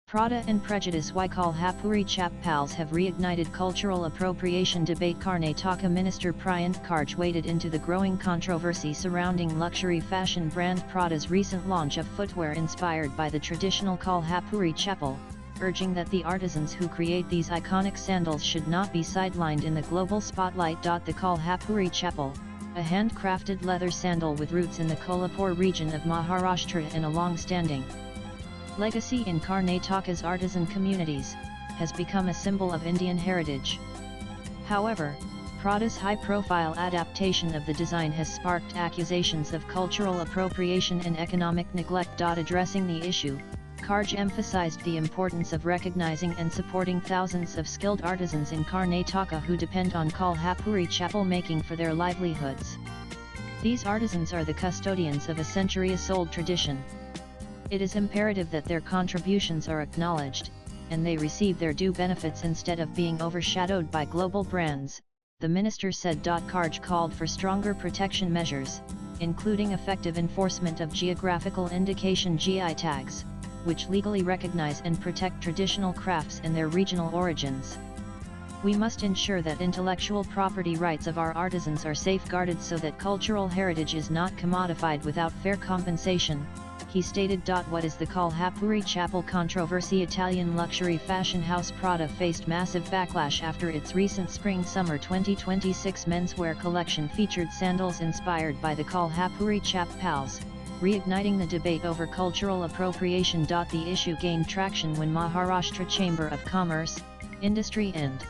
Prada and Prejudice. Why Kolhapuri Chappals have reignited cultural appropriation debate. Karnataka Minister Priyank Kharge waded into the growing controversy surrounding luxury fashion brand Prada's recent launch of footwear inspired by the traditional Kolhapuri chappal, urging that the artisans who create these iconic sandals should not be sidelined in the global spotlight. The Kolhapuri chappal, a handcrafted leather sandal with roots in the Kolhapur region of Maharashtra and a long-standing legacy in Karnataka's artisan communities, has become a symbol of Indian heritage. However, Prada's high-profile adaptation of the design has sparked accusations of cultural appropriation and economic neglect. Addressing the issue, Kharge emphasized the importance of recognizing and supporting thousands of skilled artisans in Karnataka who depend on Kolhapuri chappal making for their livelihoods. These artisans are the custodians of a centuries-old tradition. It is imperative that their contributions are acknowledged, and they receive their due benefits instead of being overshadowed by global brands, the minister said. Kharge called for stronger protection measures, including effective enforcement of geographical indication (GI) tags, which legally recognize and protect traditional crafts and their regional origins. We must ensure that intellectual property rights of our artisans are safeguarded so that cultural heritage is not commodified without fair compensation, he stated. What is the Kolhapuri chappal controversy? Italian luxury fashion house Prada faced massive backlash after its recent spring-summer 2026 menswear collection featured sandals inspired by the Kolhapuri chappals, reigniting the debate over cultural appropriation. The issue gained traction when Maharashtra Chamber of Commerce, Industry and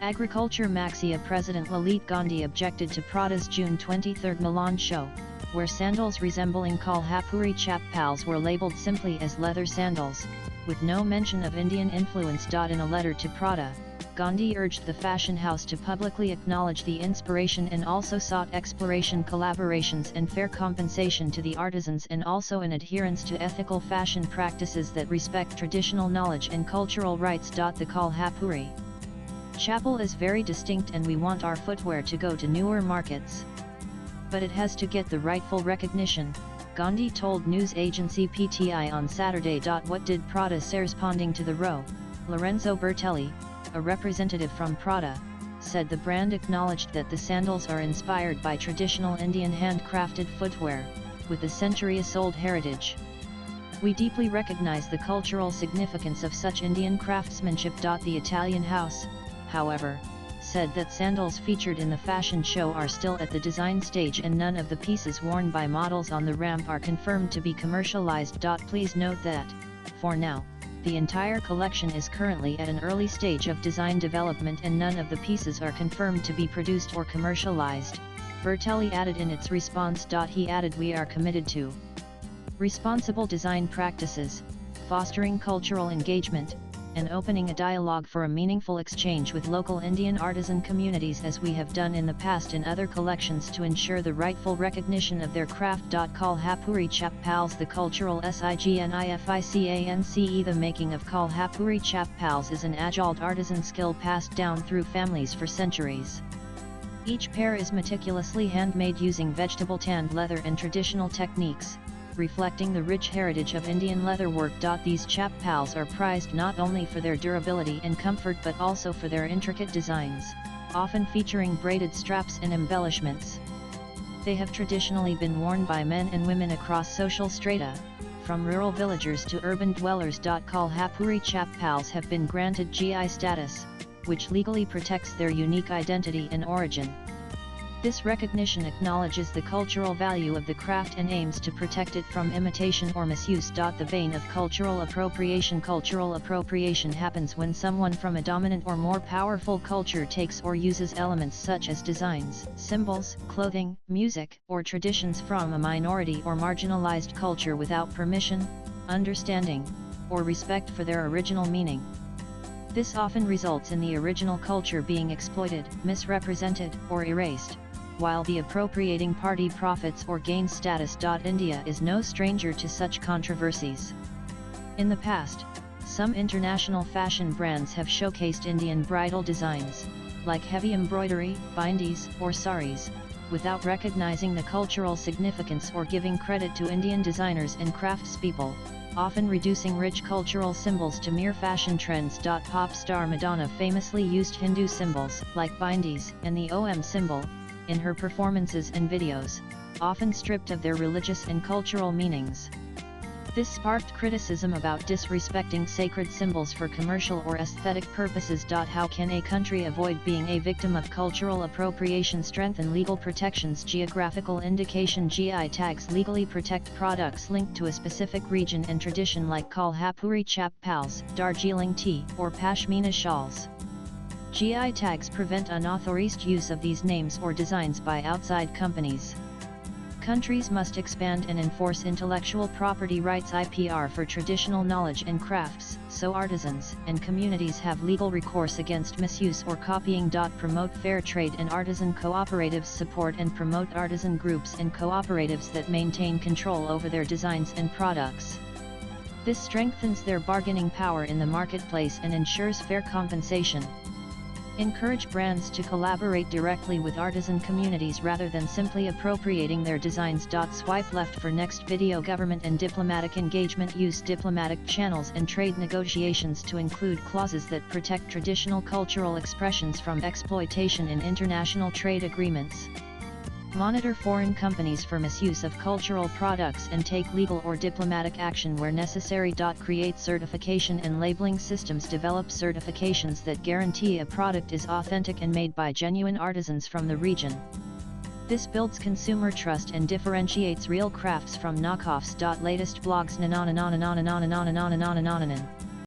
Agriculture Maxia President Lalit Gandhi objected to Prada's June 23 Milan show, where sandals resembling Kolhapuri chappals were labeled simply as leather sandals, with no mention of Indian influence. In a letter to Prada, Gandhi urged the fashion house to publicly acknowledge the inspiration and also sought exploration collaborations and fair compensation to the artisans and also an adherence to ethical fashion practices that respect traditional knowledge and cultural rights. The Kolhapuri chappal is very distinct and we want our footwear to go to newer markets. But it has to get the rightful recognition, Gandhi told news agency PTI on Saturday. What did Prada say? Responding to the row, Lorenzo Bertelli, a representative from Prada, said the brand acknowledged that the sandals are inspired by traditional Indian handcrafted footwear, with a centuries-old heritage. We deeply recognize the cultural significance of such Indian craftsmanship. The Italian house, however, said that sandals featured in the fashion show are still at the design stage and none of the pieces worn by models on the ramp are confirmed to be commercialized. Please note that, for now, the entire collection is currently at an early stage of design development and none of the pieces are confirmed to be produced or commercialized, Bertelli added in its response. He added, we are committed to responsible design practices, fostering cultural engagement, and opening a dialogue for a meaningful exchange with local Indian artisan communities as we have done in the past in other collections to ensure the rightful recognition of their craft. Kolhapuri chappals. The cultural significance. The making of Kolhapuri chappals is an age-old artisan skill passed down through families for centuries. Each pair is meticulously handmade using vegetable tanned leather and traditional techniques, reflecting the rich heritage of Indian leatherwork. These chappals are prized not only for their durability and comfort but also for their intricate designs, often featuring braided straps and embellishments. They have traditionally been worn by men and women across social strata, from rural villagers to urban dwellers. Kolhapuri chappals have been granted GI status, which legally protects their unique identity and origin. This recognition acknowledges the cultural value of the craft and aims to protect it from imitation or misuse. The vein of cultural appropriation. Cultural appropriation happens when someone from a dominant or more powerful culture takes or uses elements such as designs, symbols, clothing, music, or traditions from a minority or marginalized culture without permission, understanding, or respect for their original meaning. This often results in the original culture being exploited, misrepresented, or erased, while the appropriating party profits or gains status. India is no stranger to such controversies. In the past, some international fashion brands have showcased Indian bridal designs, like heavy embroidery, bindis, or saris, without recognizing the cultural significance or giving credit to Indian designers and craftspeople, often reducing rich cultural symbols to mere fashion trends. Pop star Madonna famously used Hindu symbols, like bindis and the Om symbol, in her performances and videos, often stripped of their religious and cultural meanings. This sparked criticism about disrespecting sacred symbols for commercial or aesthetic purposes. How can a country avoid being a victim of cultural appropriation? Strengthen legal protections. Geographical indication. GI tags legally protect products linked to a specific region and tradition, like Kolhapuri Chappals, Darjeeling tea, or Pashmina shawls. GI tags prevent unauthorized use of these names or designs by outside companies. Countries must expand and enforce intellectual property rights (IPR) for traditional knowledge and crafts, so artisans and communities have legal recourse against misuse or copying. Promote fair trade and artisan cooperatives. Support and promote artisan groups and cooperatives that maintain control over their designs and products. This strengthens their bargaining power in the marketplace and ensures fair compensation. Encourage brands to collaborate directly with artisan communities rather than simply appropriating their designs. Swipe left for next video. Government and diplomatic engagement. Use diplomatic channels and trade negotiations to include clauses that protect traditional cultural expressions from exploitation in international trade agreements. Monitor foreign companies for misuse of cultural products and take legal or diplomatic action where necessary. Create certification and labeling systems. Develop certifications that guarantee a product is authentic and made by genuine artisans from the region. This builds consumer trust and differentiates real crafts from knockoffs. Latest blogs.